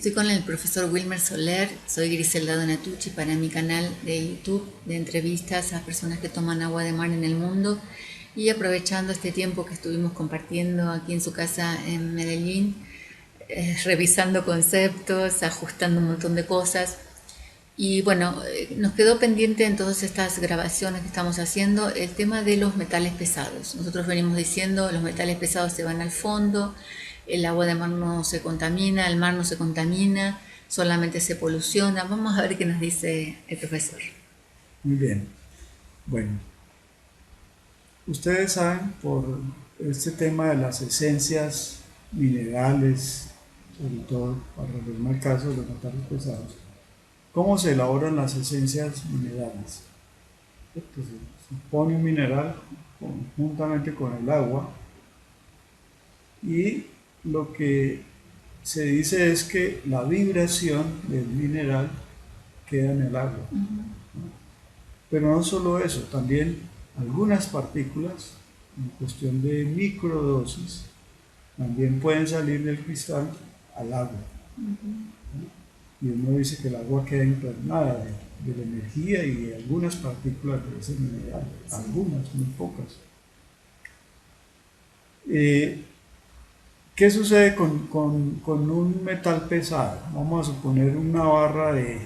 Estoy con el profesor Wilmer Soler, soy Griselda Donatucci para mi canal de YouTube de entrevistas a personas que toman agua de mar en el mundo, y aprovechando este tiempo que estuvimos compartiendo aquí en su casa en Medellín, revisando conceptos, ajustando un montón de cosas. Y bueno, nos quedó pendiente en todas estas grabaciones que estamos haciendo el tema de los metales pesados. Nosotros venimos diciendo los metales pesados se van al fondo, el agua de mar no se contamina, el mar no se contamina, solamente se poluciona. Vamos a ver qué nos dice el profesor. Muy bien. Bueno, ustedes saben por este tema de las esencias minerales, sobre todo para resolver el caso de los metales pesados, ¿cómo se elaboran las esencias minerales? Entonces, se pone un mineral conjuntamente con el agua y lo que se dice es que la vibración del mineral queda en el agua. Pero no solo eso, también algunas partículas, en cuestión de microdosis, también pueden salir del cristal al agua. Y uno dice que el agua queda impregnada de la energía y de algunas partículas de ese mineral, algunas, muy pocas. ¿Qué sucede con un metal pesado? Vamos a suponer una barra de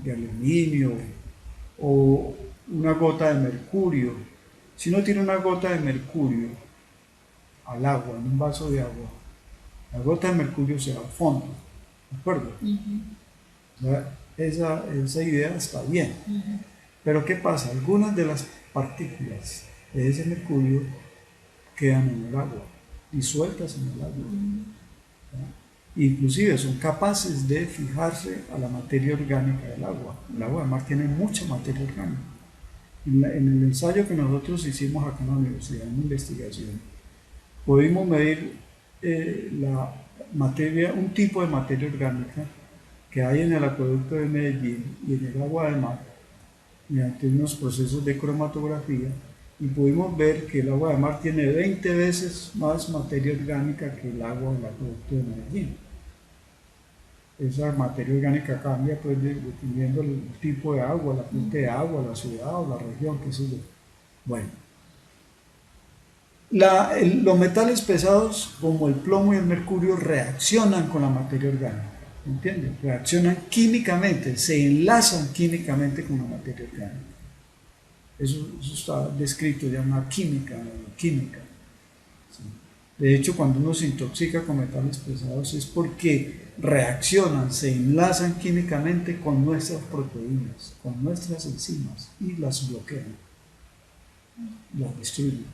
aluminio o una gota de mercurio. Si uno tiene una gota de mercurio al agua, en un vaso de agua, la gota de mercurio se va al fondo, ¿de acuerdo? Esa idea está bien. Pero ¿qué pasa? Algunas de las partículas de ese mercurio quedan en el agua, disueltas en el agua. Inclusive son capaces de fijarse a la materia orgánica del agua. El agua de mar tiene mucha materia orgánica. En el ensayo que nosotros hicimos acá en la universidad, en investigación, pudimos medir la materia, un tipo de materia orgánica que hay en el acueducto de Medellín y en el agua de mar, mediante unos procesos de cromatografía, y pudimos ver que el agua de mar tiene 20 veces más materia orgánica que el agua del acueducto de Medellín. Esa materia orgánica cambia pues dependiendo del tipo de agua, la fuente de agua, la ciudad o la región, qué sé yo. Bueno, los metales pesados como el plomo y el mercurio reaccionan con la materia orgánica, ¿entienden? Reaccionan químicamente, se enlazan químicamente con la materia orgánica. Eso está descrito ya en la química. ¿Sí? De hecho, cuando uno se intoxica con metales pesados es porque reaccionan, se enlazan químicamente con nuestras proteínas, con nuestras enzimas y las bloquean, las destruyen.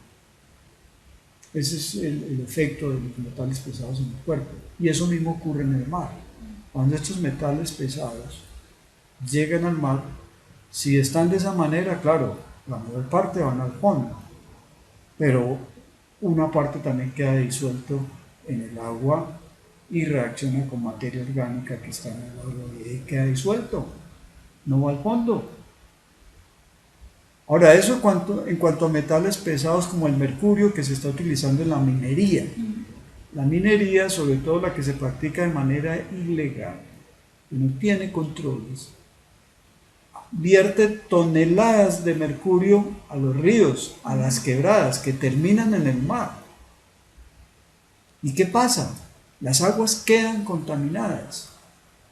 Ese es el efecto de los metales pesados en el cuerpo. Y eso mismo ocurre en el mar. Cuando estos metales pesados llegan al mar, si están de esa manera, claro, la mayor parte van al fondo, pero una parte también queda disuelto en el agua y reacciona con materia orgánica que está en el agua y queda disuelto, no va al fondo. Ahora, eso en cuanto a metales pesados como el mercurio que se está utilizando en la minería. La minería, sobre todo la que se practica de manera ilegal, que no tiene controles, vierte toneladas de mercurio a los ríos, a las quebradas, que terminan en el mar. ¿Y qué pasa? Las aguas quedan contaminadas.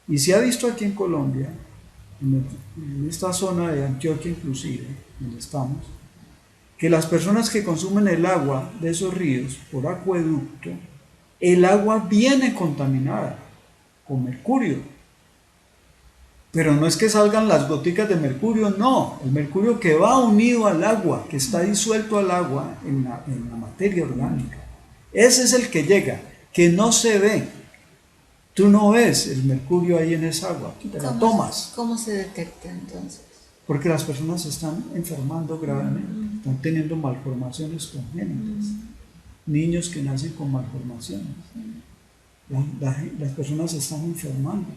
Y se ha visto aquí en Colombia, en esta zona de Antioquia inclusive, donde estamos, que las personas que consumen el agua de esos ríos por acueducto, el agua viene contaminada con mercurio. Pero no es que salgan las goticas de mercurio, no. El mercurio que va unido al agua, que está disuelto al agua en la materia orgánica. Ese es el que llega, que no se ve. Tú no ves el mercurio ahí en esa agua, te la tomas. ¿Cómo se detecta entonces? Porque las personas se están enfermando gravemente, están teniendo malformaciones congénitas. Niños que nacen con malformaciones. Las personas se están enfermando.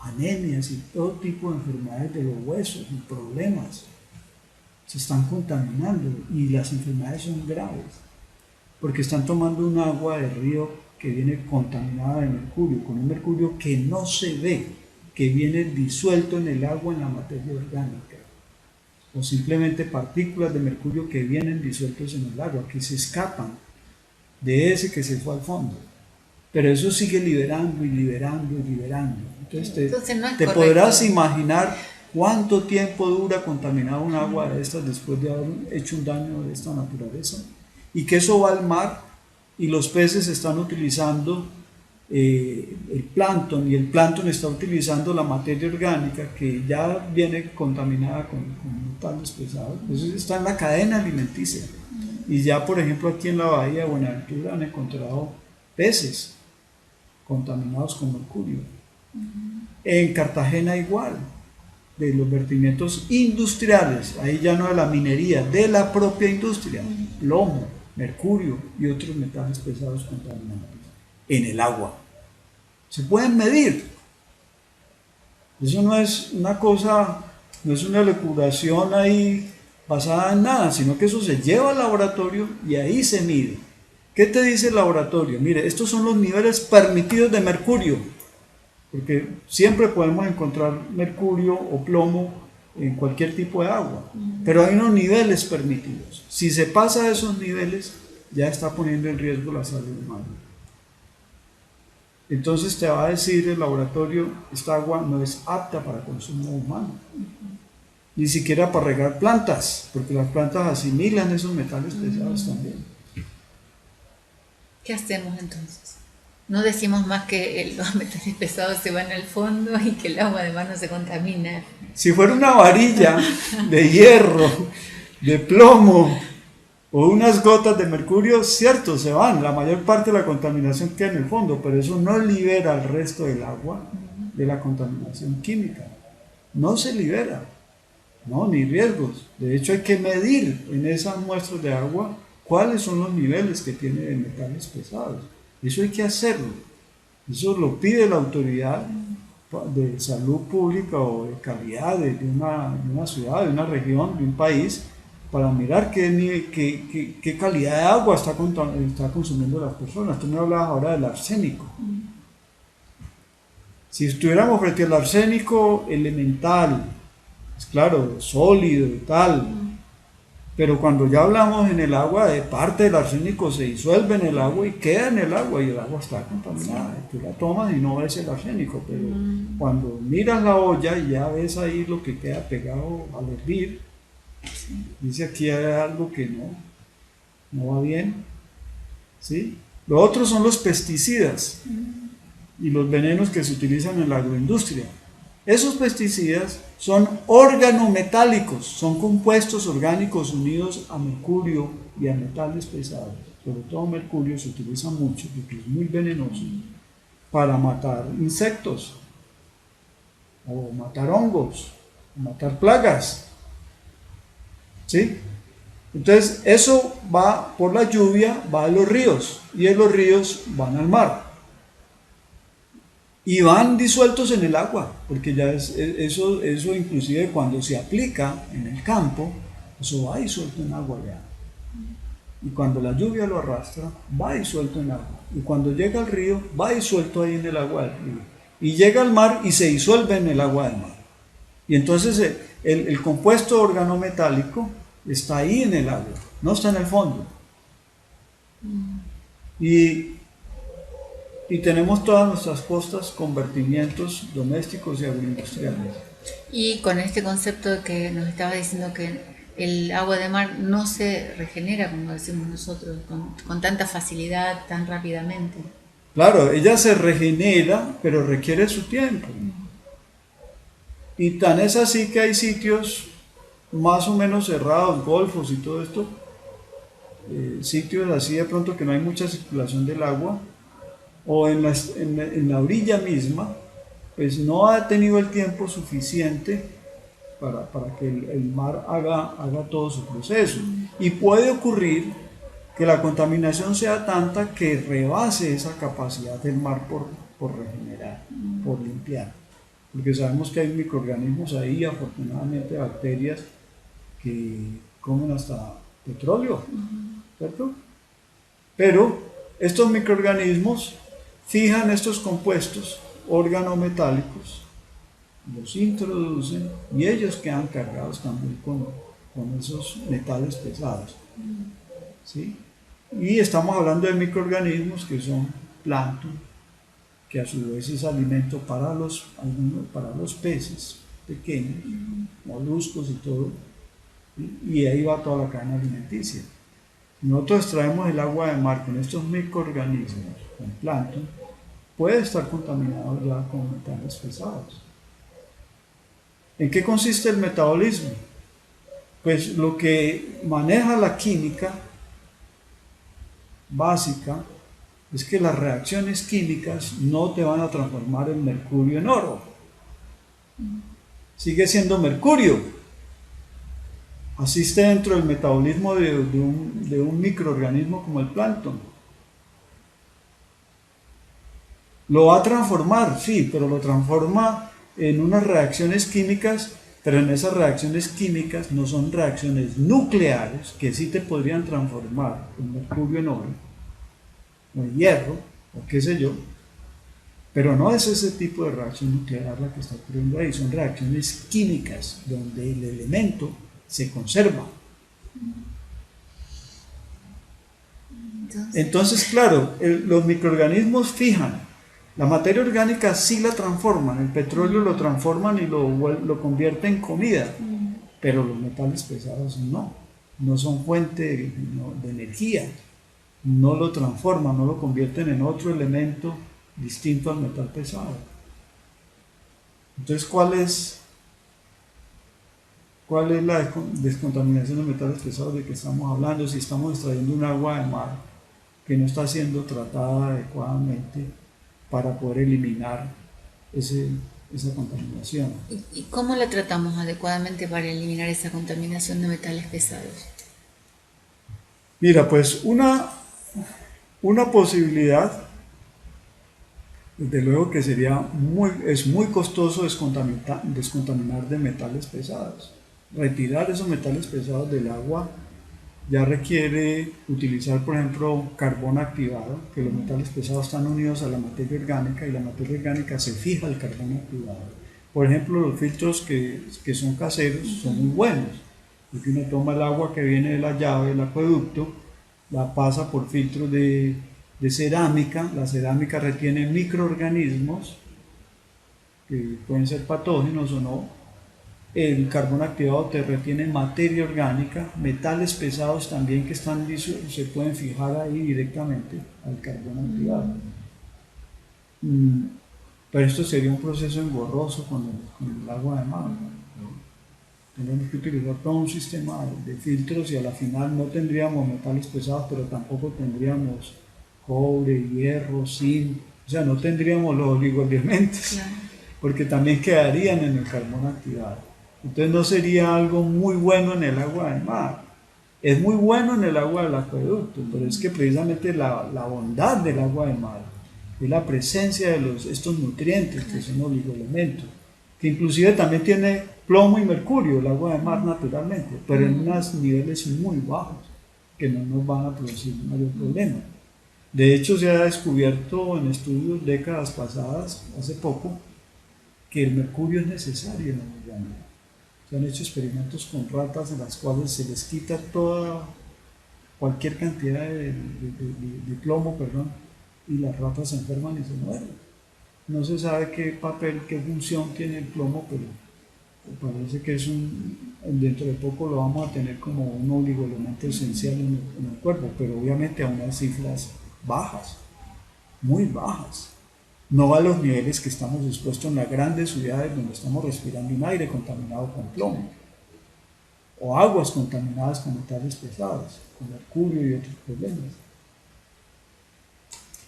Anemias y todo tipo de enfermedades de los huesos y problemas se están contaminando y las enfermedades son graves porque están tomando un agua de río que viene contaminada de mercurio, con un mercurio que no se ve, que viene disuelto en el agua, en la materia orgánica, o simplemente partículas de mercurio que vienen disueltos en el agua, que se escapan de ese que se fue al fondo. Pero eso sigue liberando y liberando y liberando. Entonces no es te correcto. podrás imaginar cuánto tiempo dura contaminado un agua de estas después de haber hecho un daño de esta naturaleza. Y que eso va al mar y los peces están utilizando el plancton, y el plancton está utilizando la materia orgánica que ya viene contaminada con metales pesados. Eso está en la cadena alimenticia. Y ya, por ejemplo, aquí en la bahía de Buenaventura han encontrado peces contaminados con mercurio. En Cartagena igual, de los vertimientos industriales, ahí ya no de la minería, de la propia industria, plomo, mercurio y otros metales pesados contaminantes en el agua. Se pueden medir. Eso no es una cosa, no es una elucubración ahí basada en nada, sino que eso se lleva al laboratorio y ahí se mide. ¿Qué te dice el laboratorio? Mire, estos son los niveles permitidos de mercurio, porque siempre podemos encontrar mercurio o plomo en cualquier tipo de agua, pero hay unos niveles permitidos. Si se pasa de esos niveles, ya está poniendo en riesgo la salud humana. Entonces te va a decir el laboratorio, esta agua no es apta para consumo humano, ni siquiera para regar plantas, porque las plantas asimilan esos metales pesados también. ¿Qué hacemos entonces? No decimos más que los metales pesados se van al fondo y que el agua además no se contamina. Si fuera una varilla de hierro, de plomo o unas gotas de mercurio, cierto, se van. La mayor parte de la contaminación queda en el fondo, pero eso no libera al resto del agua de la contaminación química. No se libera, no, ni riesgos. De hecho, hay que medir en esas muestras de agua cuáles son los niveles que tiene de metales pesados. Eso hay que hacerlo. Eso lo pide la autoridad de salud pública o de calidad de una ciudad, de una región, de un país, para mirar qué calidad de agua está consumiendo las personas. Tú me hablabas ahora del arsénico. Si estuviéramos frente al arsénico elemental, es claro, sólido y tal, pero cuando ya hablamos en el agua, de parte del arsénico se disuelve en el agua y queda en el agua, y el agua está contaminada. Tú la tomas y no ves el arsénico, pero cuando miras la olla y ya ves ahí lo que queda pegado al hervir, dice aquí hay algo que no va bien. ¿Sí? Lo otro son los pesticidas y los venenos que se utilizan en la agroindustria. Esos pesticidas son organometálicos, son compuestos orgánicos unidos a mercurio y a metales pesados. Sobre todo mercurio se utiliza mucho porque es muy venenoso para matar insectos, o matar hongos, o matar plagas. ¿Sí? Entonces eso va por la lluvia, va a los ríos, y de los ríos van al mar. Y van disueltos en el agua, porque ya eso inclusive cuando se aplica en el campo, eso va disuelto en agua ya. Y cuando la lluvia lo arrastra, va disuelto en agua. Y cuando llega al río, va disuelto ahí en el agua del río. Y llega al mar y se disuelve en el agua del mar. Y entonces el compuesto organometálico está ahí en el agua, no está en el fondo. Y tenemos todas nuestras costas con vertimientos domésticos y agroindustriales. Y con este concepto de que nos estaba diciendo que el agua de mar no se regenera, como decimos nosotros, con tanta facilidad, tan rápidamente. Claro, ella se regenera, pero requiere su tiempo. Y tan es así que hay sitios más o menos cerrados, golfos y todo esto, sitios así de pronto que no hay mucha circulación del agua, o en la orilla misma, pues no ha tenido el tiempo suficiente para que el mar haga todo su proceso. Y puede ocurrir que la contaminación sea tanta que rebase esa capacidad del mar por regenerar, por limpiar. Porque sabemos que hay microorganismos ahí, afortunadamente bacterias, que comen hasta petróleo, ¿cierto? Pero Estos microorganismos fijan estos compuestos organometálicos, los introducen y ellos quedan cargados también con esos metales pesados. ¿Sí? Y estamos hablando de microorganismos que son plancton, que a su vez es alimento para los peces pequeños, moluscos y todo, y ahí va toda la cadena alimenticia. Nosotros extraemos el agua de mar con estos microorganismos, con plancton, puede estar contaminado ya con metales pesados. ¿En qué consiste el metabolismo? Pues lo que maneja la química básica es que las reacciones químicas no te van a transformar el mercurio en oro. Sigue siendo mercurio. Asiste dentro del metabolismo de un microorganismo como el plancton. Lo va a transformar, sí, pero lo transforma en unas reacciones químicas, pero en esas reacciones químicas no son reacciones nucleares que sí te podrían transformar el mercurio en oro, o en hierro, o qué sé yo, pero no es ese tipo de reacción nuclear la que está ocurriendo ahí, son reacciones químicas donde el elemento se conserva. Entonces, claro, los microorganismos fijan. La materia orgánica sí la transforman, el petróleo lo transforman y lo convierte en comida, pero los metales pesados no son fuente de energía, no lo transforman, no lo convierten en otro elemento distinto al metal pesado. Entonces, ¿cuál es la descontaminación de metales pesados de que estamos hablando? Si estamos extrayendo un agua de mar que no está siendo tratada adecuadamente para poder eliminar esa contaminación. ¿Y cómo la tratamos adecuadamente para eliminar esa contaminación de metales pesados? Mira, pues una posibilidad, desde luego que es muy costoso descontaminar de metales pesados. Retirar esos metales pesados del agua ya requiere utilizar, por ejemplo, carbón activado, que los metales pesados están unidos a la materia orgánica y la materia orgánica se fija al carbón activado. Por ejemplo, los filtros que son caseros son muy buenos, porque uno toma el agua que viene de la llave del acueducto, la pasa por filtros de cerámica, la cerámica retiene microorganismos que pueden ser patógenos o no. El carbón activado te retiene materia orgánica, metales pesados también que se pueden fijar ahí directamente al carbón activado. Pero esto sería un proceso engorroso con el agua de mar. Tenemos que utilizar todo un sistema de filtros y a la final no tendríamos metales pesados, pero tampoco tendríamos cobre, hierro, zinc, o sea, no tendríamos los oligoelementos, claro, porque también quedarían en el carbón activado. Entonces no sería algo muy bueno en el agua del mar. Es muy bueno en el agua del acueducto, pero es que precisamente la bondad del agua del mar es la presencia de estos nutrientes que son oligoelementos, que inclusive también tiene plomo y mercurio el agua del mar naturalmente, pero en unos niveles muy bajos que no nos van a producir mayor problema. De hecho, se ha descubierto en estudios décadas pasadas, hace poco, que el mercurio es necesario en el organismo. Se han hecho experimentos con ratas en las cuales se les quita cualquier cantidad de plomo, y las ratas se enferman y se mueren. No se sabe qué papel, qué función tiene el plomo, pero parece que dentro de poco lo vamos a tener como un oligoelemento esencial en el cuerpo, pero obviamente a unas cifras bajas, muy bajas. No a los niveles que estamos expuestos en las grandes ciudades donde estamos respirando un aire contaminado con plomo o aguas contaminadas con metales pesados, con mercurio y otros problemas.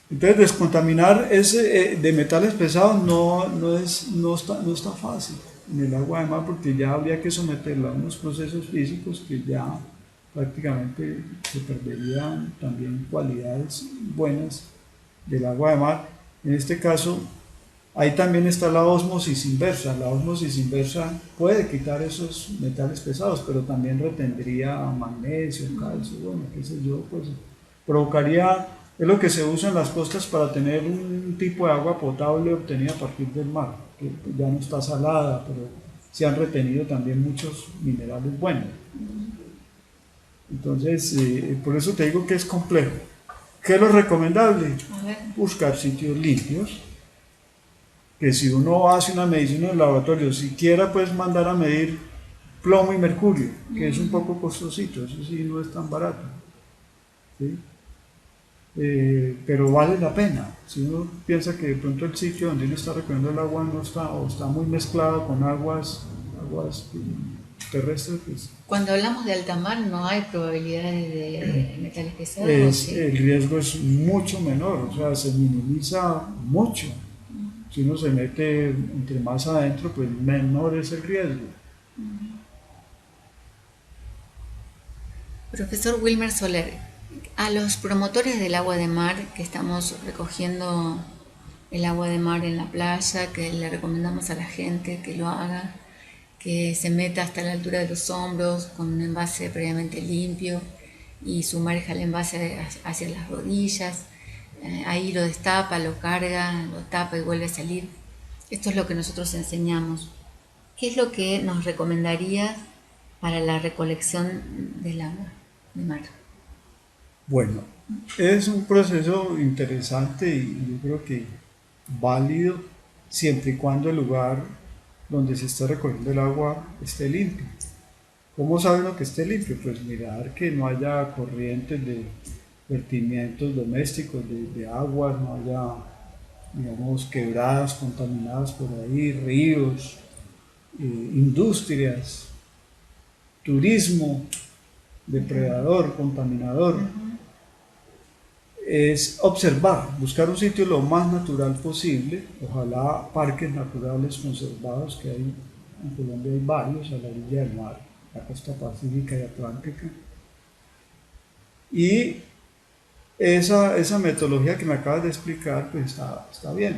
Entonces descontaminar de metales pesados no está fácil en el agua de mar, porque ya habría que someterlo a unos procesos físicos que ya prácticamente se perderían también cualidades buenas del agua de mar. En este caso, ahí también está la ósmosis inversa. La ósmosis inversa puede quitar esos metales pesados, pero también retendría magnesio, calcio, bueno, qué sé yo, pues provocaría Es lo que se usa en las costas para tener un tipo de agua potable obtenida a partir del mar, que ya no está salada, pero se han retenido también muchos minerales buenos. Entonces, por eso te digo que es complejo. ¿Qué es lo recomendable? Buscar sitios limpios, que si uno hace una medición en el laboratorio, siquiera puedes mandar a medir plomo y mercurio, que es un poco costosito, eso sí no es tan barato, ¿sí? Pero vale la pena. Si uno piensa que de pronto el sitio donde uno está recogiendo el agua no está, o está muy mezclado con aguas terrestres, pues Cuando hablamos de alta mar no hay probabilidades de metales pesados. ¿Sí? el riesgo es mucho menor, o sea, se minimiza mucho. Si uno se mete entre más adentro, pues menor es el riesgo. Profesor Wilmer Soler, a los promotores del agua de mar que estamos recogiendo el agua de mar en la playa, que le recomendamos a la gente que lo haga, que se meta hasta la altura de los hombros con un envase previamente limpio y sumerja el envase hacia las rodillas, ahí lo destapa, lo carga, lo tapa y vuelve a salir. Esto es lo que nosotros enseñamos. ¿Qué es lo que nos recomendaría para la recolección del agua de mar? Bueno, es un proceso interesante y yo creo que válido siempre y cuando el lugar donde se está recogiendo el agua esté limpio. ¿Cómo sabe uno que esté limpio? Pues mirar que no haya corrientes de vertimientos domésticos de aguas, no haya, digamos, quebradas contaminadas por ahí, ríos, industrias, turismo, depredador, contaminador. Es observar, buscar un sitio lo más natural posible, ojalá parques naturales conservados, que hay en Colombia hay varios a la orilla del mar, la costa pacífica y atlántica. Y esa metodología que me acabas de explicar, pues está bien.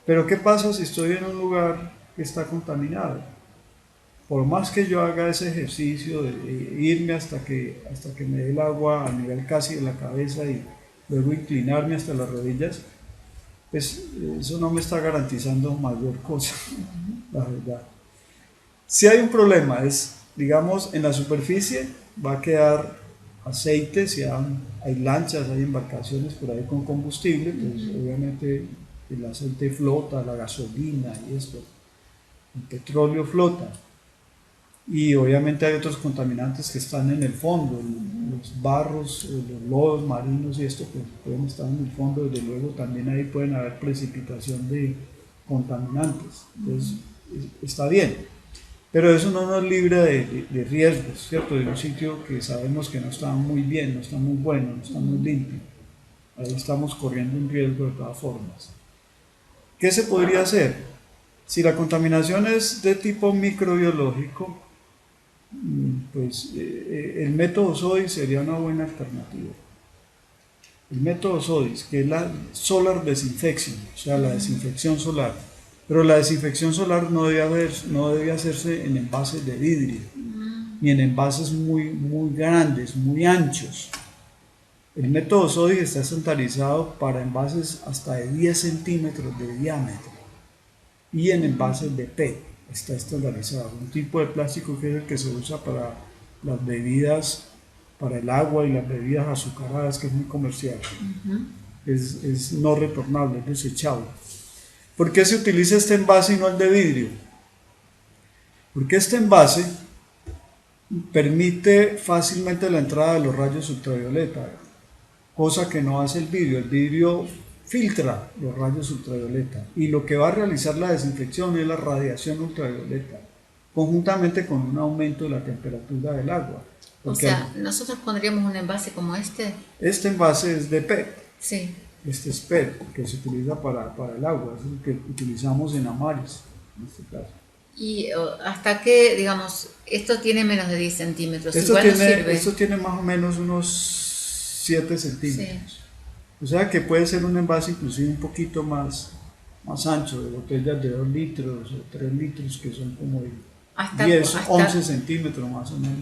Pero ¿qué pasa si estoy en un lugar que está contaminado? Por más que yo haga ese ejercicio de irme hasta que me dé el agua a nivel casi de la cabeza y luego inclinarme hasta las rodillas, pues eso no me está garantizando mayor cosa, la verdad. Si hay un problema, es, digamos, en la superficie va a quedar aceite, si hay lanchas, hay embarcaciones por ahí con combustible, pues obviamente el aceite flota, la gasolina y esto, el petróleo flota. Y obviamente hay otros contaminantes que están en el fondo, los barros, los lodos marinos y esto pues pueden estar en el fondo, desde luego también ahí pueden haber precipitación de contaminantes, entonces está bien, pero eso no nos libra de riesgos, ¿cierto? De un sitio que sabemos que no está muy bien, no está muy bueno, no está muy limpio, ahí estamos corriendo un riesgo de todas formas. ¿Qué se podría hacer? Si la contaminación es de tipo microbiológico, pues el método SODIS sería una buena alternativa. El método SODIS, que es la Solar Disinfection, o sea, la desinfección solar. Pero la desinfección solar no debe hacerse en envases de vidrio, ni en envases muy grandes, muy anchos. El método SODIS está estandarizado para envases hasta de 10 centímetros de diámetro y en envases de PET. Está estandarizado, un tipo de plástico que es el que se usa para las bebidas, para el agua y las bebidas azucaradas, que es muy comercial. Es no retornable, es desechable. ¿Por qué se utiliza este envase y no el de vidrio? Porque este envase permite fácilmente la entrada de los rayos ultravioleta, cosa que no hace el vidrio. El vidrio filtra los rayos ultravioleta y lo que va a realizar la desinfección es la radiación ultravioleta, conjuntamente con un aumento de la temperatura del agua. O sea, nosotros pondríamos un envase como este. Este envase es de PET. Sí. Este es PET, que se utiliza para el agua, es el que utilizamos en Amares, en este caso. ¿Y hasta qué, digamos, esto tiene menos de 10 centímetros? Esto tiene más o menos unos 7 centímetros. Sí. O sea que puede ser un envase inclusive un poquito más ancho, de botellas de 2 litros o 3 litros, que son como 10, 11 centímetros más o menos.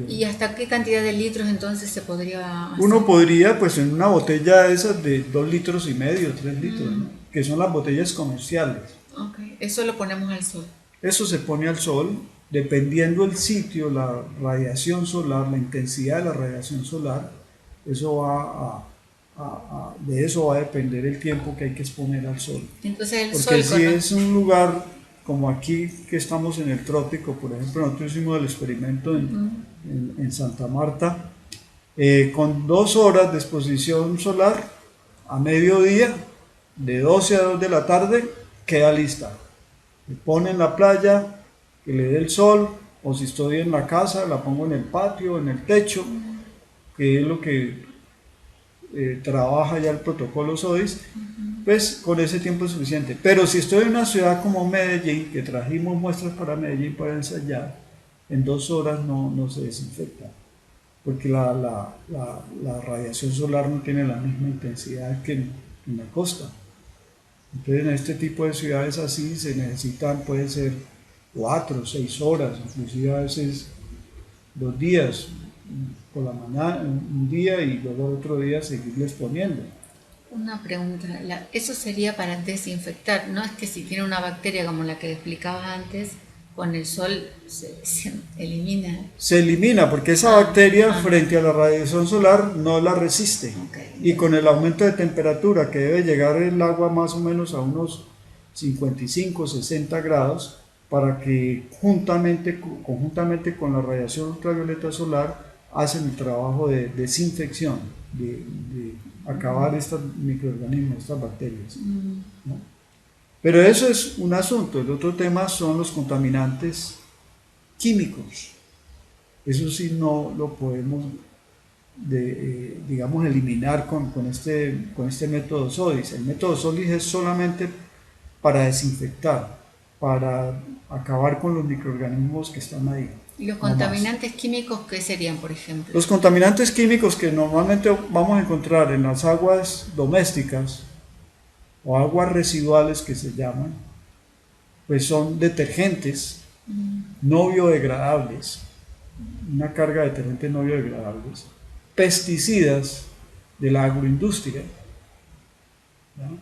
¿Y hasta qué cantidad de litros entonces se podría hacer? Uno podría, pues en una botella de esas de 2,5 litros, 3 litros, ¿no? Que son las botellas comerciales. Okay. Eso lo ponemos al sol. Eso se pone al sol, dependiendo del sitio, la radiación solar, la intensidad de la radiación solar, eso va de eso va a depender el tiempo que hay que exponer al sol. Entonces el Porque sol, si es un lugar como aquí que estamos en el trópico, por ejemplo, nosotros hicimos el experimento en Santa Marta, con 2 horas de exposición solar a mediodía, de 12 a 2 de la tarde, queda lista. Le pone en la playa, que le dé el sol, o si estoy en la casa, la pongo en el patio, en el techo, que es lo que trabaja ya el protocolo SODIS, pues con ese tiempo es suficiente. Pero si estoy en una ciudad como Medellín, que trajimos muestras para Medellín para ensayar, en 2 horas no se desinfecta, porque la radiación solar no tiene la misma intensidad que en la costa. Entonces en este tipo de ciudades así se necesitan, puede ser 4 o 6 horas, inclusive a veces 2 días, por la mañana, un día y luego otro día seguirles poniendo. Una pregunta, eso sería para desinfectar, no es que si tiene una bacteria como la que explicabas antes, con el sol se elimina. Se elimina porque esa bacteria frente a la radiación solar no la resiste. Okay. Y con el aumento de temperatura que debe llegar el agua más o menos a unos 55, 60 grados, para que conjuntamente con la radiación ultravioleta solar hacen el trabajo de desinfección, de acabar estos microorganismos, estas bacterias, ¿no? Pero eso es un asunto. El otro tema son los contaminantes químicos. Eso sí no lo podemos, digamos, eliminar con este método SODIS. El método SODIS es solamente para desinfectar, para acabar con los microorganismos que están ahí. ¿Y los contaminantes químicos qué serían, por ejemplo? Los contaminantes químicos que normalmente vamos a encontrar en las aguas domésticas o aguas residuales que se llaman, pues son detergentes no biodegradables, una carga de detergentes no biodegradables, pesticidas de la agroindustria, ¿no?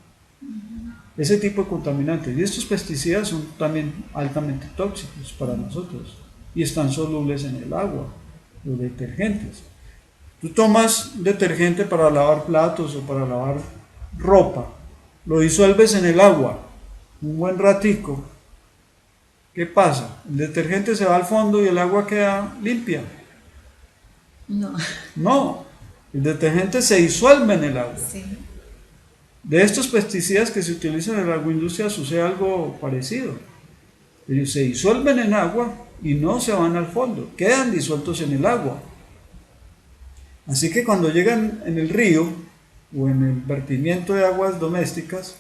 Ese tipo de contaminantes. Y estos pesticidas son también altamente tóxicos para nosotros y están solubles en el agua, los detergentes. Tú tomas detergente para lavar platos o para lavar ropa, lo disuelves en el agua un buen ratico. ¿Qué pasa? El detergente se va al fondo y el agua queda limpia. No, el detergente se disuelve en el agua. Sí. De estos pesticidas que se utilizan en la agroindustria sucede algo parecido. Ellos se disuelven en agua y no se van al fondo, quedan disueltos en el agua. Así que cuando llegan en el río o en el vertimiento de aguas domésticas,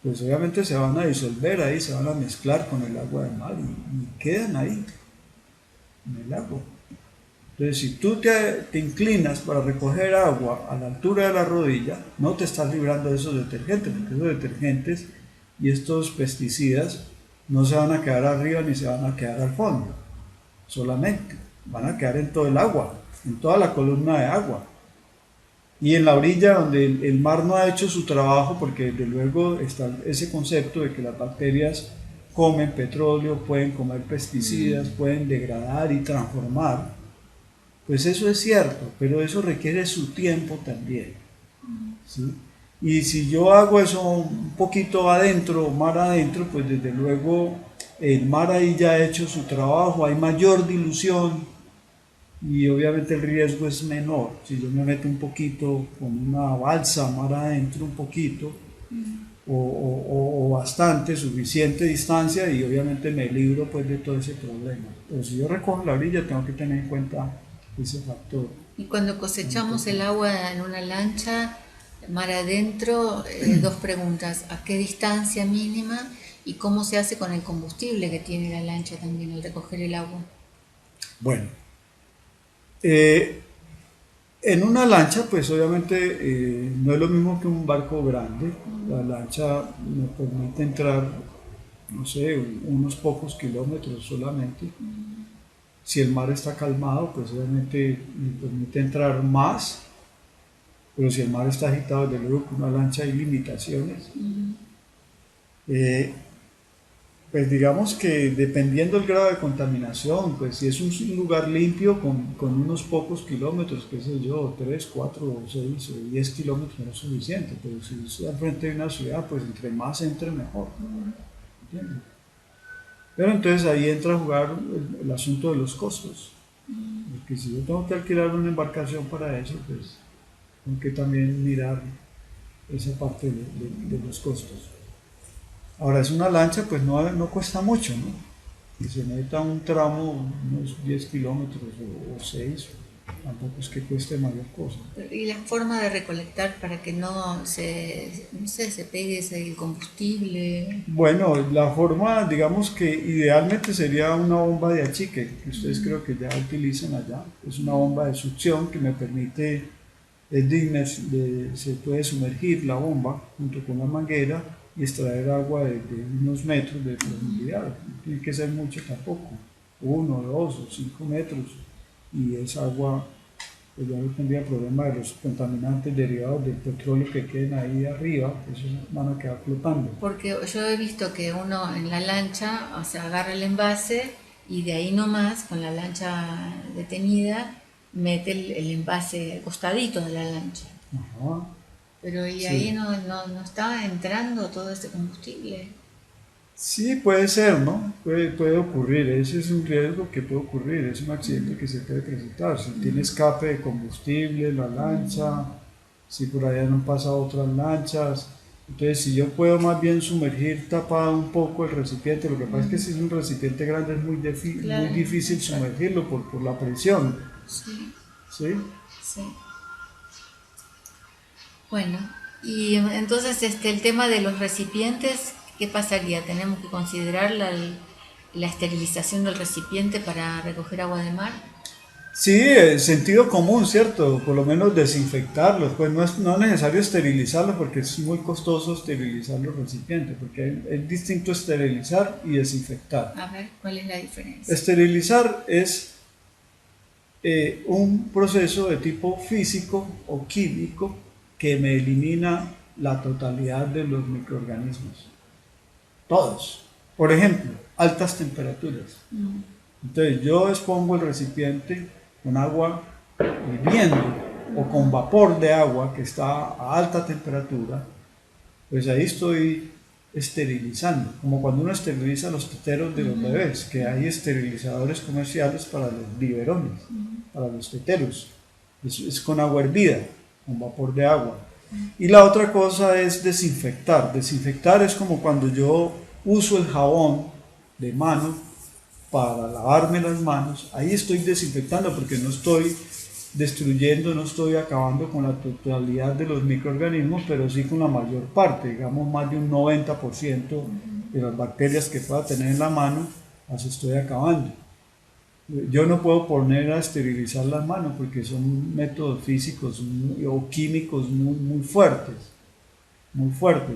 pues obviamente se van a disolver ahí, se van a mezclar con el agua del mar y quedan ahí, en el agua. Entonces, si tú te inclinas para recoger agua a la altura de la rodilla, no te estás librando de esos detergentes, porque esos detergentes y estos pesticidas no se van a quedar arriba ni se van a quedar al fondo, solamente van a quedar en todo el agua, en toda la columna de agua. Y en la orilla donde el mar no ha hecho su trabajo, porque desde luego está ese concepto de que las bacterias comen petróleo, pueden comer pesticidas, pueden degradar y transformar. Pues eso es cierto, pero eso requiere su tiempo también, ¿sí? Y si yo hago eso un poquito adentro, mar adentro, pues desde luego el mar ahí ya ha hecho su trabajo, hay mayor dilución y obviamente el riesgo es menor. Si yo me meto un poquito con una balsa mar adentro, un poquito, o bastante, suficiente distancia, y obviamente me libro pues de todo ese problema. Pero si yo recojo la orilla tengo que tener en cuenta ese factor. Y cuando cosechamos el agua en una lancha, mar adentro, 2 preguntas: ¿a qué distancia mínima? ¿Y cómo se hace con el combustible que tiene la lancha también al recoger el agua? Bueno, en una lancha pues obviamente no es lo mismo que un barco grande. La lancha nos permite entrar no sé, unos pocos kilómetros solamente. Si el mar está calmado, pues obviamente me permite entrar más, pero si el mar está agitado, desde luego con una lancha hay limitaciones. Eh, Pues digamos que dependiendo del grado de contaminación, pues si es un lugar limpio con unos pocos kilómetros, qué sé yo, 3 4 o 6 o 10 kilómetros no es suficiente, pero si es al frente de una ciudad, pues entre más entre mejor, ¿entiendes? Pero entonces ahí entra a jugar el asunto de los costos, porque si yo tengo que alquilar una embarcación para eso, pues tengo que también mirar esa parte de los costos. Ahora, es una lancha, pues no cuesta mucho, ¿no? Y se necesita un tramo, unos 10 kilómetros o 6, tampoco es que cueste mayor cosa. Y la forma de recolectar para que no se, no sé, se pegue el combustible. Bueno, la forma, digamos que idealmente sería una bomba de achique, que ustedes creo que ya utilizan allá. Es una bomba de succión que me permite, se puede sumergir la bomba junto con la manguera y extraer agua de unos metros de profundidad. No tiene que ser mucho tampoco, 1, 2 o 5 metros. Y esa agua, pues ya no tendría problema de los contaminantes derivados del petróleo que queden ahí arriba, esos van a quedar flotando. Porque yo he visto que uno en la lancha, o sea, agarra el envase y de ahí nomás, con la lancha detenida, mete el envase al costadito de la lancha. Ajá. Pero y Sí. ahí no está entrando todo ese combustible. Sí, puede ser, ¿no? Puede ocurrir, ese es un riesgo que puede ocurrir, es un accidente que se puede presentar. Si tiene escape de combustible, la lancha, si por allá no han pasado otras lanchas. Entonces, si yo puedo más bien sumergir tapado un poco el recipiente, lo que pasa es que si es un recipiente grande es muy Claro, difícil exacto. sumergirlo por la presión, Sí, ¿sí? sí. Bueno, y entonces el tema de los recipientes, ¿qué pasaría? ¿Tenemos que considerar la esterilización del recipiente para recoger agua de mar? Sí, sentido común, ¿cierto? Por lo menos desinfectarlos, pues no es necesario esterilizarlos porque es muy costoso esterilizar los recipientes, porque es distinto esterilizar y desinfectar. A ver, ¿cuál es la diferencia? Esterilizar es un proceso de tipo físico o químico que me elimina la totalidad de los microorganismos, todos. Por ejemplo, altas temperaturas. Entonces yo expongo el recipiente con agua hirviendo o con vapor de agua que está a alta temperatura, pues ahí estoy esterilizando, como cuando uno esteriliza los teteros de los bebés, que hay esterilizadores comerciales para los biberones, para los teteros. Es con agua hervida, con vapor de agua. Y la otra cosa es desinfectar. Desinfectar es como cuando yo uso el jabón de mano para lavarme las manos, ahí estoy desinfectando porque no estoy destruyendo, no estoy acabando con la totalidad de los microorganismos, pero sí con la mayor parte, digamos más de un 90% de las bacterias que pueda tener en la mano, las estoy acabando. Yo no puedo poner a esterilizar las manos porque son métodos físicos o químicos muy fuertes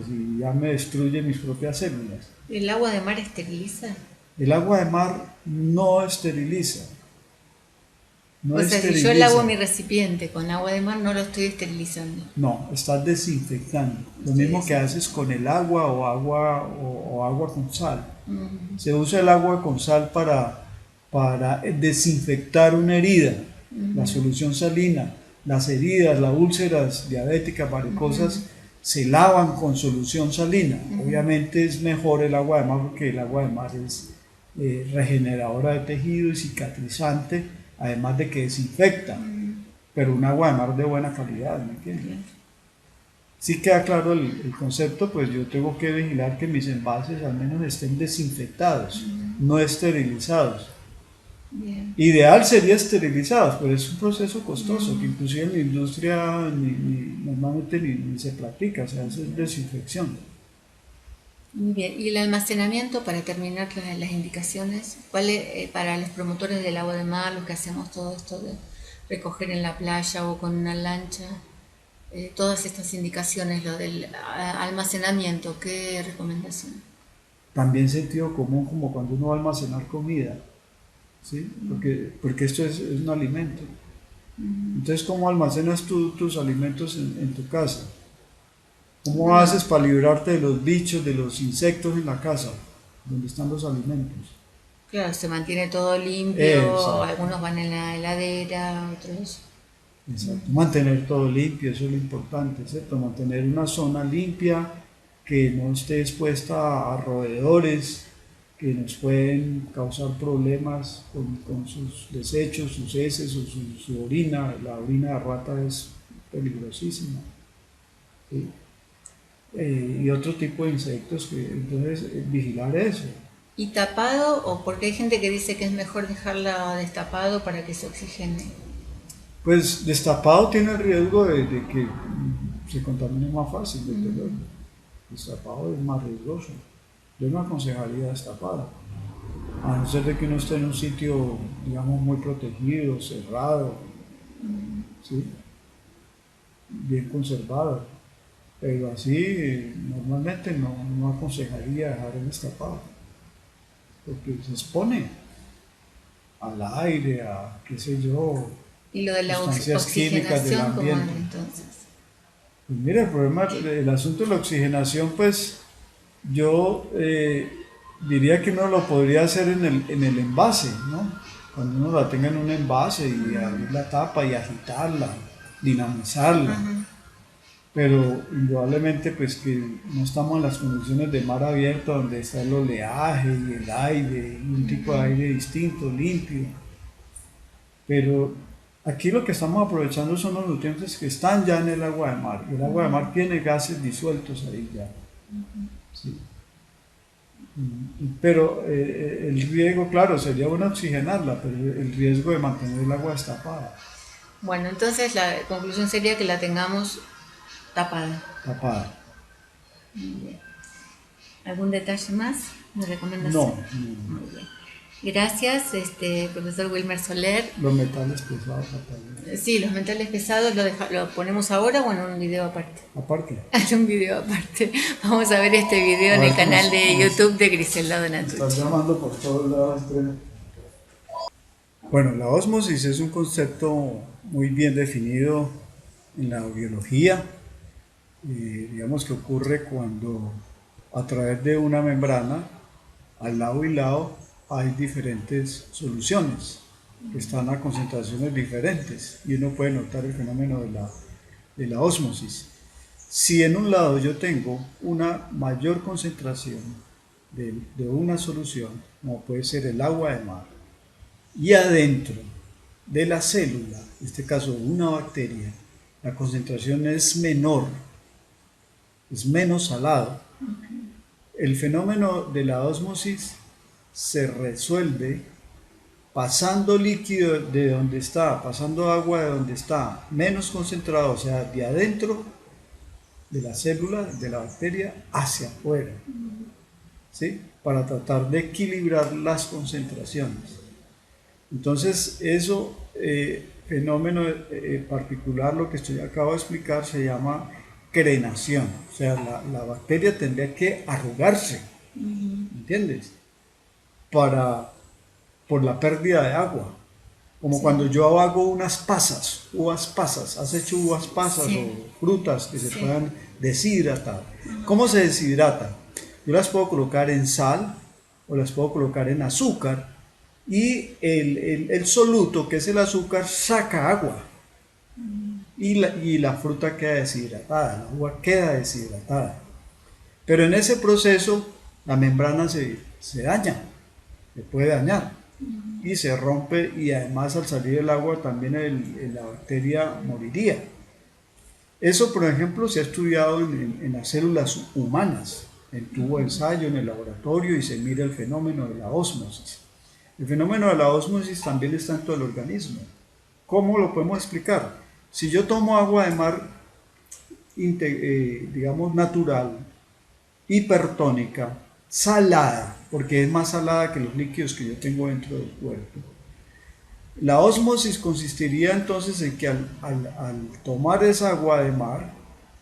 y ya me destruyen mis propias células. ¿El agua de mar esteriliza? El agua de mar no esteriliza, no O sea, si yo lavo esteriliza, mi recipiente con agua de mar, no lo estoy esterilizando. no, estás desinfectando. Lo Estoy mismo que desinfectando. haces con el agua o agua con sal. Se usa el agua con sal para desinfectar una herida, la solución salina, las heridas, las úlceras diabéticas, varicosas, se lavan con solución salina. Obviamente es mejor el agua de mar porque el agua de mar es regeneradora de tejido y cicatrizante, además de que desinfecta, pero un agua de mar de buena calidad, ¿me entiendes? Sí queda claro el concepto, pues yo tengo que vigilar que mis envases al menos estén desinfectados, no esterilizados. Bien. Ideal sería esterilizados, pero es un proceso costoso que inclusive en la industria normalmente ni se practica, o sea, eso es desinfección. Muy bien. ¿Y el almacenamiento, para terminar las indicaciones? ¿Cuál es, para los promotores del agua de mar, los que hacemos todo esto de recoger en la playa o con una lancha? Todas estas indicaciones, lo del almacenamiento, ¿qué recomendación? También sentido común como cuando uno va a almacenar comida, ¿sí? Porque esto es un alimento. Entonces, ¿cómo almacenas tú tus alimentos en tu casa? ¿Cómo Bueno, haces para librarte de los bichos, de los insectos en la casa, donde están los alimentos? claro, se mantiene todo limpio, Exacto, algunos van en la heladera, otros... exacto. Mantener todo limpio, eso es lo importante, ¿cierto? Mantener una zona limpia que no esté expuesta a roedores que nos pueden causar problemas con sus desechos, sus heces o su orina. La orina de rata es peligrosísima, ¿sí? Y otro tipo de insectos, entonces vigilar eso. ¿Y tapado? ¿O porque hay gente que dice que es mejor dejarla destapado para que se oxigene? Pues destapado tiene el riesgo de que se contamine más fácil, desde luego. Destapado es más riesgoso. Yo no aconsejaría destapado, a no ser de que uno esté en un sitio, digamos, muy protegido, cerrado, ¿sí? Bien conservado. Pero así, normalmente no aconsejaría dejar el destapado, porque se expone al aire, a qué sé yo, ¿Y lo de la sustancias químicas del oxigenación cómo es ambiente. entonces? Pues mira, el problema, el asunto de la oxigenación, pues yo diría que uno lo podría hacer en el envase, ¿no? Cuando uno la tenga en un envase y abrir la tapa y agitarla, dinamizarla. Pero indudablemente pues que no estamos en las condiciones de mar abierto donde está el oleaje y el aire, y un tipo de aire distinto, limpio. Pero aquí lo que estamos aprovechando son los nutrientes que están ya en el agua de mar. Y el agua de mar tiene gases disueltos ahí ya. ¿Sí? Pero el riesgo, claro, sería bueno oxigenarla, pero el riesgo de mantener el agua destapada, Bueno, entonces la conclusión sería que la tengamos tapada. tapada. ¿Algún detalle más de recomendación? No, no. Muy bien. Gracias, profesor Wilmer Soler. Los metales pesados, tapados. Sí, los metales pesados lo ponemos ahora o en un video aparte. Aparte. En un video aparte. Vamos a ver este video en el canal de YouTube de Griselda Donatucci. Estás llamando por todos lados. Bueno, la ósmosis es un concepto muy bien definido en la biología. Digamos que ocurre cuando a través de una membrana, al lado y lado, hay diferentes soluciones que están a concentraciones diferentes y uno puede notar el fenómeno de la ósmosis. Si en un lado yo tengo una mayor concentración de una solución, como puede ser el agua de mar, y adentro de la célula, en este caso una bacteria, la concentración es menor, es menos salado, el fenómeno de la ósmosis se resuelve pasando líquido de donde está, pasando agua de donde está, menos concentrado, o sea, de adentro de la célula, de la bacteria, hacia afuera, ¿sí? Para tratar de equilibrar las concentraciones. Entonces, eso, fenómeno particular, lo que acabo de explicar, se llama crenación, o sea, la bacteria tendría que arrugarse, ¿entiendes? Por la pérdida de agua. Como sí. Cuando yo hago unas pasas, uvas pasas, has hecho uvas pasas sí. O frutas que se sí. Puedan deshidratar. ¿Cómo se deshidratan? Yo las puedo colocar en sal o las puedo colocar en azúcar y el soluto, que es el azúcar, saca agua y la fruta queda deshidratada, la uva queda deshidratada. Pero en ese proceso la membrana se daña, se puede dañar y se rompe, y además al salir el agua también la bacteria moriría. Eso, por ejemplo, se ha estudiado en las células humanas, en tubo de ensayo, en el laboratorio, y se mira el fenómeno de la ósmosis. El fenómeno de la ósmosis también está en todo el organismo. ¿Cómo lo podemos explicar? Si yo tomo agua de mar, digamos natural, hipertónica, salada, porque es más salada que los líquidos que yo tengo dentro del cuerpo. La ósmosis consistiría entonces en que al tomar esa agua de mar,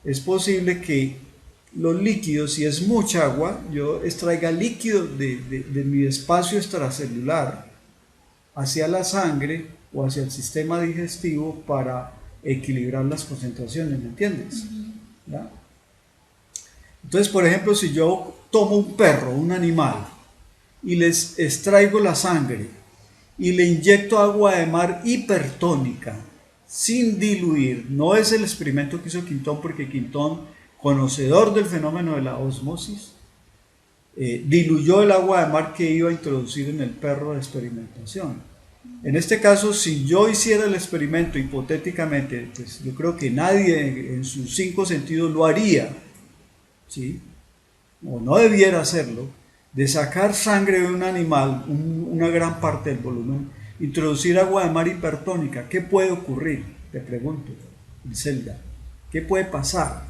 es posible que los líquidos, si es mucha agua, yo extraiga líquido de mi espacio extracelular hacia la sangre o hacia el sistema digestivo para equilibrar las concentraciones, ¿me entiendes? ¿Ya? Entonces, por ejemplo, si yo tomo un perro, un animal, y les extraigo la sangre y le inyecto agua de mar hipertónica, sin diluir, no es el experimento que hizo Quintón, porque Quintón, conocedor del fenómeno de la ósmosis, diluyó el agua de mar que iba a introducir en el perro de experimentación. En este caso, si yo hiciera el experimento hipotéticamente, pues yo creo que nadie en sus 5 sentidos lo haría, ¿sí? O no debiera hacerlo, de sacar sangre de un animal, una gran parte del volumen, introducir agua de mar hipertónica. ¿Qué puede ocurrir? Te pregunto, Zelda, ¿qué puede pasar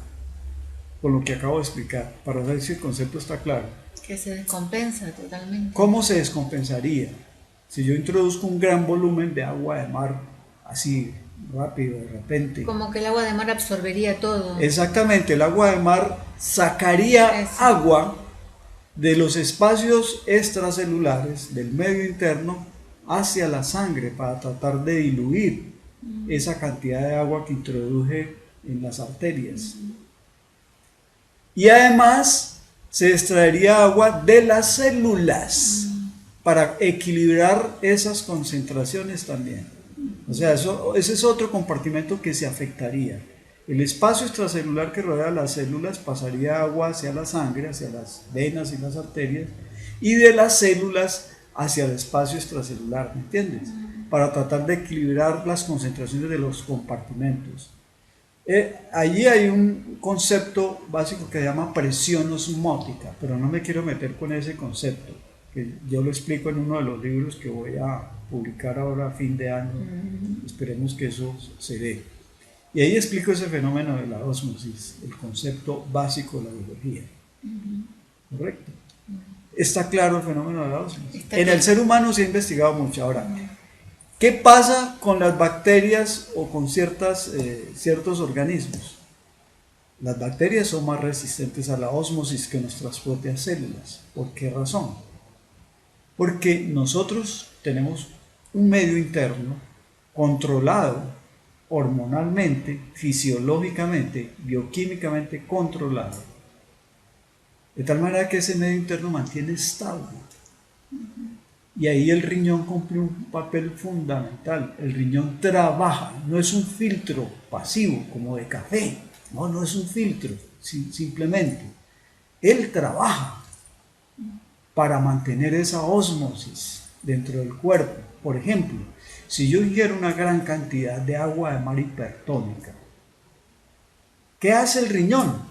con lo que acabo de explicar? Para ver si el concepto está claro. Que se descompensa totalmente. ¿Cómo se descompensaría? Si yo introduzco un gran volumen de agua de mar, así rápido, de repente. Como que el agua de mar absorbería todo. Exactamente, el agua de mar sacaría agua de los espacios extracelulares del medio interno hacia la sangre para tratar de diluir esa cantidad de agua que introduje en las arterias. Y además se extraería agua de las células para equilibrar esas concentraciones también. O sea, ese es otro compartimento que se afectaría. El espacio extracelular que rodea las células pasaría agua hacia la sangre, hacia las venas y las arterias, y de las células hacia el espacio extracelular, ¿me entiendes? Para tratar de equilibrar las concentraciones de los compartimentos. Allí hay un concepto básico que se llama presión osmótica, pero no me quiero meter con ese concepto, que yo lo explico en uno de los libros que voy a publicar ahora a fin de año. Esperemos que eso se dé. Y ahí explico ese fenómeno de la ósmosis, el concepto básico de la biología. ¿Correcto? ¿Está claro el fenómeno de la ósmosis? En el ser humano se ha investigado mucho. Ahora, ¿qué pasa con las bacterias o con ciertos organismos? Las bacterias son más resistentes a la ósmosis que nuestras propias células. ¿Por qué razón? Porque nosotros tenemos un medio interno controlado hormonalmente, fisiológicamente, bioquímicamente controlado, de tal manera que ese medio interno mantiene estable. Y ahí el riñón cumple un papel fundamental. El riñón trabaja, no es un filtro pasivo como de café, no es un filtro, simplemente él trabaja para mantener esa ósmosis dentro del cuerpo. Por ejemplo, si yo ingiero una gran cantidad de agua de mar hipertónica, ¿qué hace el riñón?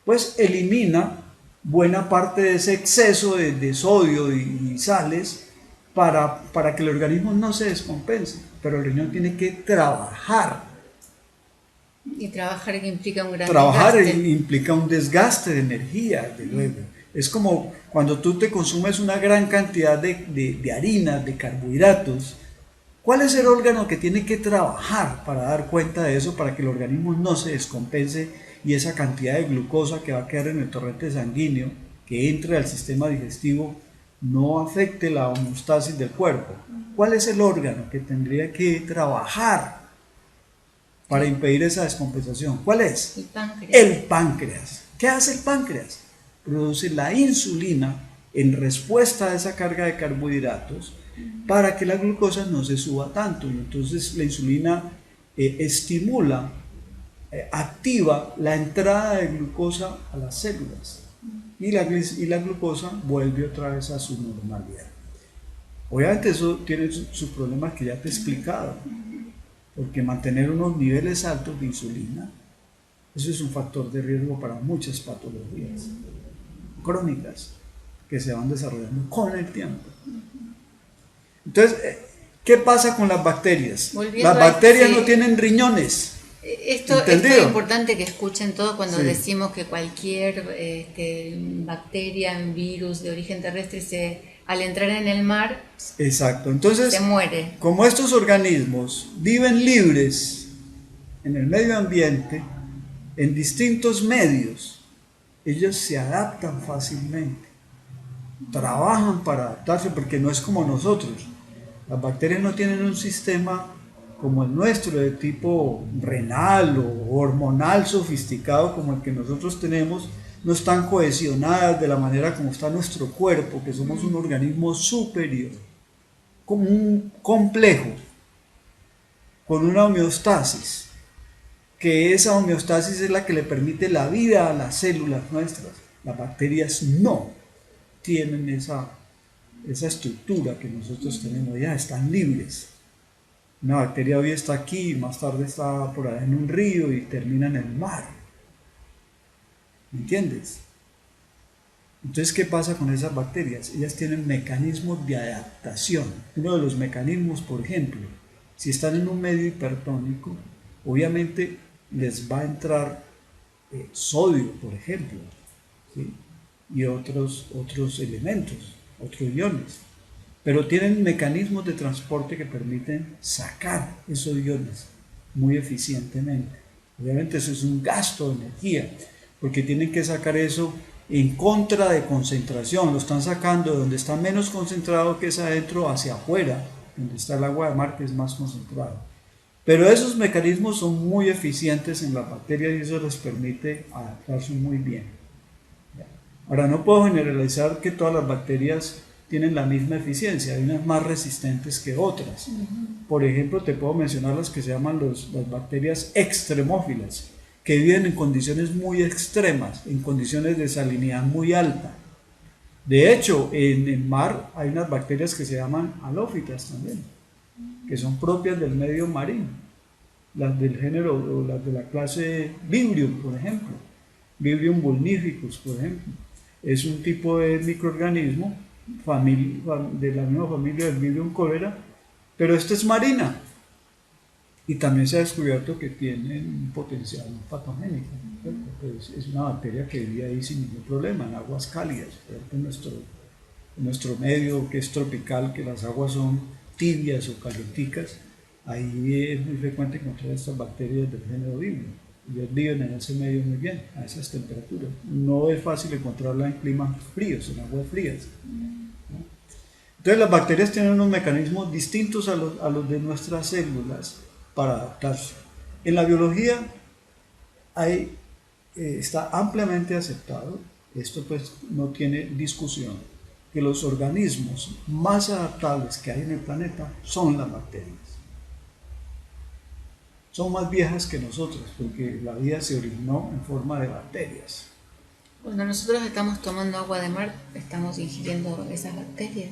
Pues elimina buena parte de ese exceso de sodio y sales para que el organismo no se descompense, pero el riñón tiene que trabajar. Y trabajar que implica un gran trabajar desgaste. Implica un desgaste de energía, desde luego. Es como cuando tú te consumes una gran cantidad de harina, de carbohidratos. ¿Cuál es el órgano que tiene que trabajar para dar cuenta de eso, para que el organismo no se descompense y esa cantidad de glucosa que va a quedar en el torrente sanguíneo, que entre al sistema digestivo, no afecte la homeostasis del cuerpo? ¿Cuál es el órgano que tendría que trabajar para impedir esa descompensación? ¿Cuál es? El páncreas. El páncreas. ¿Qué hace el páncreas? Produce la insulina en respuesta a esa carga de carbohidratos para que la glucosa no se suba tanto. Y entonces la insulina estimula, activa la entrada de glucosa a las células y la glucosa vuelve otra vez a su normalidad. Obviamente eso tiene sus problemas que ya te he explicado, porque mantener unos niveles altos de insulina, eso es un factor de riesgo para muchas patologías crónicas que se van desarrollando con el tiempo. Entonces, ¿qué pasa con las bacterias? Las bacterias no tienen riñones. Esto es importante que escuchen todo cuando decimos que cualquier bacteria, virus de origen terrestre, al entrar en el mar, exacto. Entonces, se muere. Como estos organismos viven libres en el medio ambiente, en distintos medios, ellas se adaptan fácilmente, trabajan para adaptarse porque no es como nosotros. Las bacterias no tienen un sistema como el nuestro, de tipo renal o hormonal sofisticado como el que nosotros tenemos, no están cohesionadas de la manera como está nuestro cuerpo, que somos un organismo superior, como un complejo, con una homeostasis, que esa homeostasis es la que le permite la vida a las células nuestras. Las bacterias no tienen esa estructura que nosotros tenemos, ya están libres. Una bacteria hoy está aquí, más tarde está por allá en un río y termina en el mar. ¿Me entiendes? Entonces, ¿qué pasa con esas bacterias? Ellas tienen mecanismos de adaptación. Uno de los mecanismos, por ejemplo, si están en un medio hipertónico, obviamente les va a entrar sodio, por ejemplo, ¿sí? Y otros elementos, otros iones. Pero tienen mecanismos de transporte que permiten sacar esos iones muy eficientemente. Obviamente eso es un gasto de energía, porque tienen que sacar eso en contra de concentración, lo están sacando de donde está menos concentrado, que es adentro, hacia afuera, donde está el agua de mar, que es más concentrado. Pero esos mecanismos son muy eficientes en las bacterias y eso les permite adaptarse muy bien. Ahora, no puedo generalizar que todas las bacterias tienen la misma eficiencia, hay unas más resistentes que otras. Por ejemplo, te puedo mencionar las que se llaman las bacterias extremófilas, que viven en condiciones muy extremas, en condiciones de salinidad muy alta. De hecho, en el mar hay unas bacterias que se llaman halófitas también, que son propias del medio marino, las del género, o las de la clase Vibrium, por ejemplo, Vibrium vulnificus, por ejemplo. Es un tipo de microorganismo de la misma familia del Vibrium cholera, pero esta es marina. Y también se ha descubierto que tiene un potencial patogénico. Pues es una bacteria que vive ahí sin ningún problema, en aguas cálidas. En nuestro medio, que es tropical, que las aguas son tibias o calienticas, ahí es muy frecuente encontrar estas bacterias del género Vibrium. Ellas viven en ese medio muy bien, a esas temperaturas. No es fácil encontrarla en climas fríos, en aguas frías. Entonces las bacterias tienen unos mecanismos distintos a los de nuestras células para adaptarse. En la biología está ampliamente aceptado, esto pues no tiene discusión, que los organismos más adaptables que hay en el planeta son las bacterias. Son más viejas que nosotros, porque la vida se originó en forma de bacterias. Cuando nosotros estamos tomando agua de mar, estamos ingiriendo esas bacterias.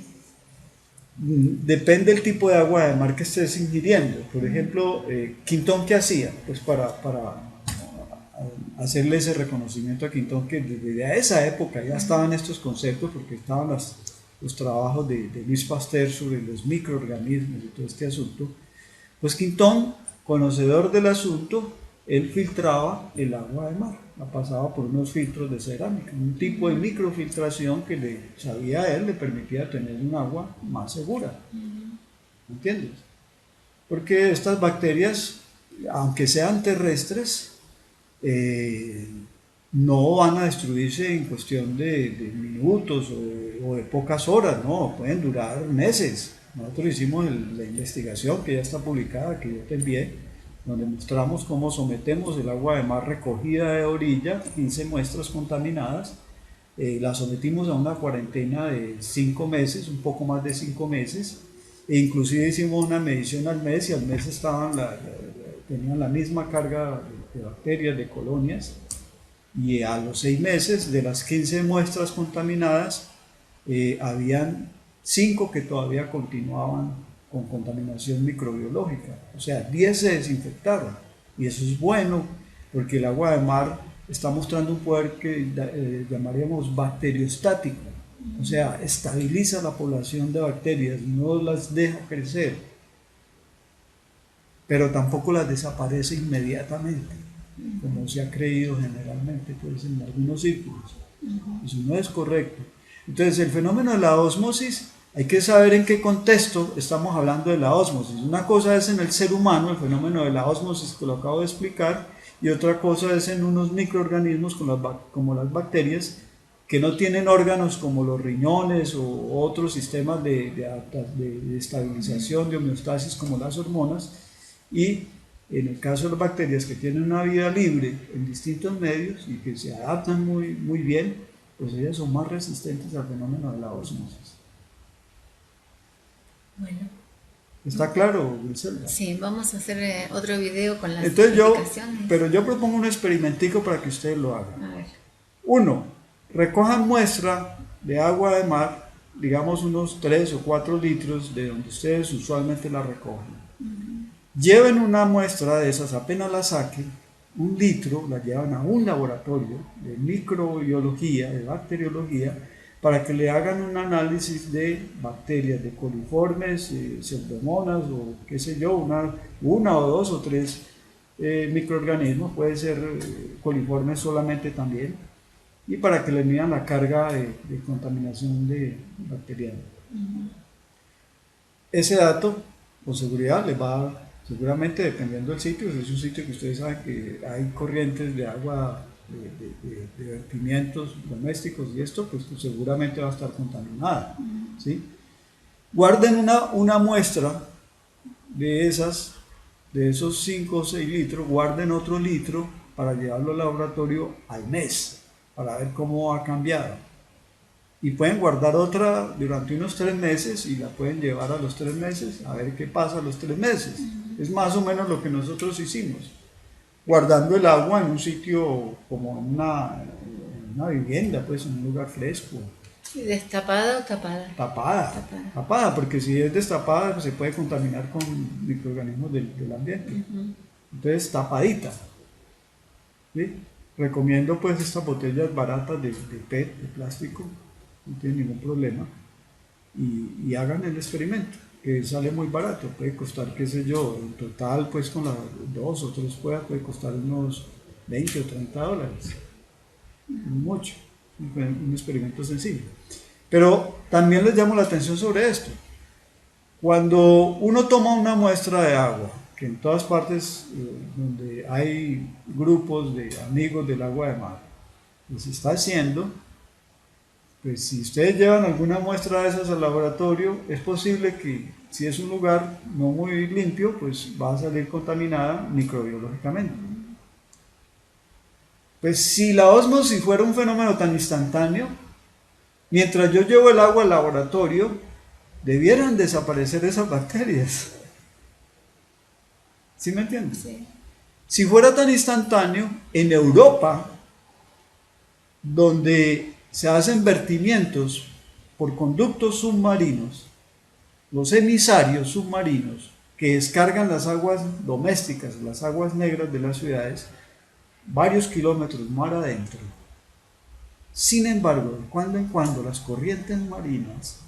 Depende del tipo de agua de mar que estés ingiriendo. Por ejemplo, Quintón, ¿qué hacía? Pues para hacerle ese reconocimiento a Quintón, que desde esa época ya estaban estos conceptos, porque estaban los trabajos de Luis Pasteur sobre los microorganismos y todo este asunto. Pues Quintón, conocedor del asunto, él filtraba el agua de mar, la pasaba por unos filtros de cerámica, un tipo de microfiltración que le permitía tener un agua más segura. ¿Entiendes? Porque estas bacterias, aunque sean terrestres, no van a destruirse en cuestión de minutos o de pocas horas, no, pueden durar meses. Nosotros hicimos la investigación que ya está publicada, que yo te envié, donde mostramos cómo sometemos el agua de mar recogida de orilla, 15 muestras contaminadas, la sometimos a una cuarentena de 5 meses, un poco más de 5 meses, e inclusive hicimos una medición al mes y al mes tenían la misma carga de bacterias, de colonias, y a los 6 meses de las 15 muestras contaminadas, habían 5 que todavía continuaban con contaminación microbiológica, o sea, 10 se desinfectaron, y eso es bueno, porque el agua de mar está mostrando un poder que llamaríamos bacteriostático, o sea, estabiliza la población de bacterias, no las deja crecer, pero tampoco las desaparece inmediatamente, como se ha creído generalmente pues, en algunos círculos. Eso no es correcto. Entonces, el fenómeno de la ósmosis, hay que saber en qué contexto estamos hablando de la ósmosis. Una cosa es en el ser humano, el fenómeno de la ósmosis que lo acabo de explicar, y otra cosa es en unos microorganismos como las bacterias, que no tienen órganos como los riñones o otros sistemas de estabilización, de homeostasis como las hormonas, y en el caso de las bacterias que tienen una vida libre en distintos medios y que se adaptan muy bien, pues ellas son más resistentes al fenómeno de la osmosis. Bueno. ¿Está claro, Griselda? Sí, vamos a hacer otro video con las Entonces explicaciones. pero yo propongo un experimentico para que ustedes lo hagan. A ver. 1. Recojan muestra de agua de mar, digamos unos 3 o 4 litros de donde ustedes usualmente la recogen. Lleven una muestra de esas, apenas la saquen, 1 litro, la llevan a un laboratorio de microbiología, de bacteriología, para que le hagan un análisis de bacterias, de coliformes, pseudomonas o qué sé yo, una o 2 o 3 microorganismos, puede ser coliformes solamente también, y para que le midan la carga de contaminación bacteriana. Ese dato, con seguridad, les va a dar, seguramente dependiendo del sitio, si es un sitio que ustedes saben que hay corrientes de agua, de vertimientos domésticos y esto, pues seguramente va a estar contaminada. ¿Sí? Guarden una muestra de esos 5 o 6 litros, guarden otro litro para llevarlo al laboratorio al mes, para ver cómo ha cambiado. Y pueden guardar otra durante unos 3 meses y la pueden llevar a los 3 meses a ver qué pasa a los 3 meses. Es más o menos lo que nosotros hicimos, guardando el agua en un sitio como en una vivienda, pues en un lugar fresco. ¿Destapada o tapada? Tapada, porque si es destapada pues se puede contaminar con microorganismos del ambiente. Entonces tapadita. ¿Sí? Recomiendo pues estas botellas baratas de PET, de plástico, no tiene ningún problema, y hagan el experimento, que sale muy barato, puede costar, qué sé yo, en total pues con las 2 o 3 puede costar unos 20 o 30 dólares, mucho, un experimento sencillo. Pero también les llamo la atención sobre esto. Cuando uno toma una muestra de agua, que en todas partes donde hay grupos de amigos del agua de mar, pues se está haciendo, pues si ustedes llevan alguna muestra de esas al laboratorio, es posible que si es un lugar no muy limpio, pues va a salir contaminada microbiológicamente. Pues si la ósmosis fuera un fenómeno tan instantáneo, mientras yo llevo el agua al laboratorio, debieran desaparecer esas bacterias. ¿Sí me entiendes? Sí. Si fuera tan instantáneo, en Europa, donde se hacen vertimientos por conductos submarinos, los emisarios submarinos que descargan las aguas domésticas, las aguas negras de las ciudades, varios kilómetros mar adentro. Sin embargo, de cuando en cuando las corrientes marinas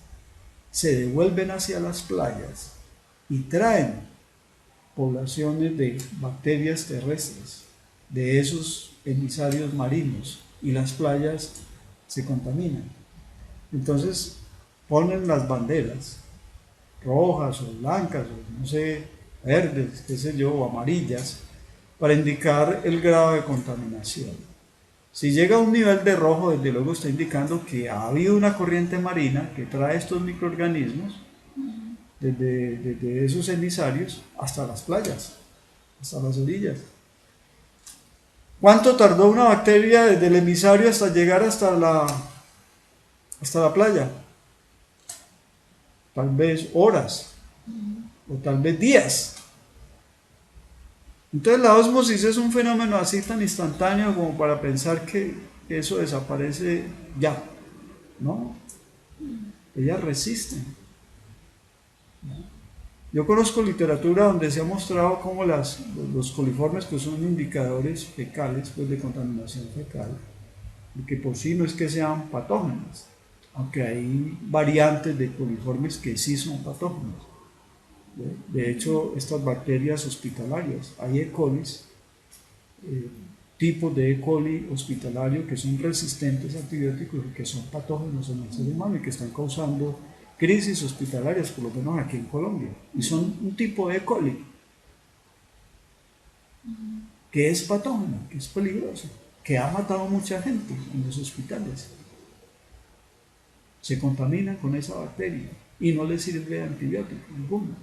se devuelven hacia las playas y traen poblaciones de bacterias terrestres de esos emisarios marinos y las playas se contaminan. Entonces ponen las banderas rojas o blancas o no sé, verdes, qué sé yo, o amarillas para indicar el grado de contaminación. Si llega a un nivel de rojo, desde luego está indicando que ha habido una corriente marina que trae estos microorganismos desde esos emisarios hasta las playas, hasta las orillas. ¿Cuánto tardó una bacteria desde el emisario hasta llegar hasta la playa? Tal vez horas, o tal vez días. Entonces la ósmosis es un fenómeno así tan instantáneo como para pensar que eso desaparece ya, ¿no? Ellas resisten. Yo conozco literatura donde se ha mostrado cómo los coliformes, que son indicadores fecales, pues de contaminación fecal, y que por sí no es que sean patógenos, aunque hay variantes de coliformes que sí son patógenos. De hecho, estas bacterias hospitalarias, hay E. coli, tipos de E. coli hospitalario que son resistentes a antibióticos y que son patógenos en el ser humano y que están causando crisis hospitalarias, por lo menos aquí en Colombia, y son un tipo de E. coli. que es patógeno, que es peligroso, que ha matado a mucha gente en los hospitales. Se contaminan con esa bacteria y no les sirve antibiótico ninguno.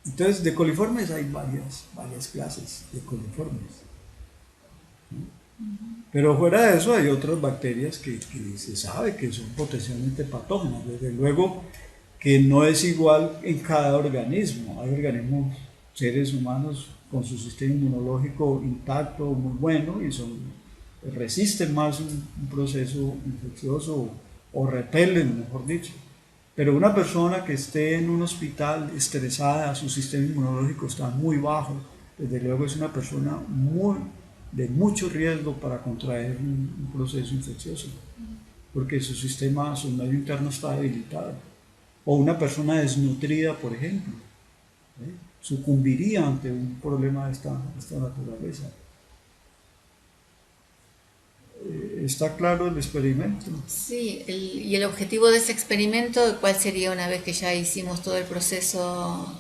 Entonces, de coliformes hay varias clases de coliformes. Pero fuera de eso hay otras bacterias que se sabe que son potencialmente patógenas. Desde luego que no es igual en cada organismo. Hay organismos, seres humanos con su sistema inmunológico intacto, muy bueno, y resisten más un proceso infeccioso o repelen, mejor dicho. Pero una persona que esté en un hospital estresada, su sistema inmunológico está muy bajo, desde luego es una persona de mucho riesgo para contraer un proceso infeccioso, porque su medio interno está debilitado. O una persona desnutrida, por ejemplo, sucumbiría ante un problema de esta naturaleza. ¿Está claro el experimento? Sí, y el objetivo de ese experimento, ¿cuál sería una vez que ya hicimos todo el proceso?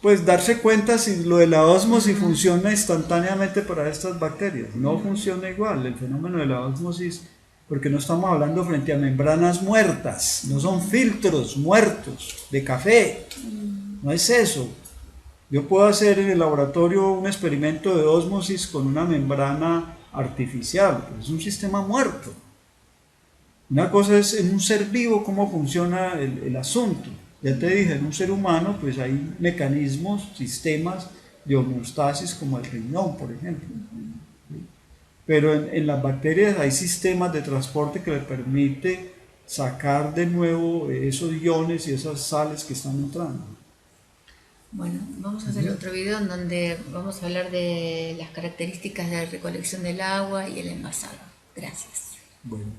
Pues darse cuenta si lo de la ósmosis funciona instantáneamente para estas bacterias. No funciona igual el fenómeno de la ósmosis, porque no estamos hablando frente a membranas muertas, no son filtros muertos de café, no es eso. Yo puedo hacer en el laboratorio un experimento de ósmosis con una membrana artificial, pero es un sistema muerto. Una cosa es en un ser vivo cómo funciona el asunto. Ya te dije, en un ser humano pues hay mecanismos, sistemas de homeostasis como el riñón, por ejemplo. Pero en las bacterias hay sistemas de transporte que le permite sacar de nuevo esos iones y esas sales que están entrando. Bueno, vamos a hacer otro video en donde vamos a hablar de las características de recolección del agua y el envasado. Gracias. Bueno.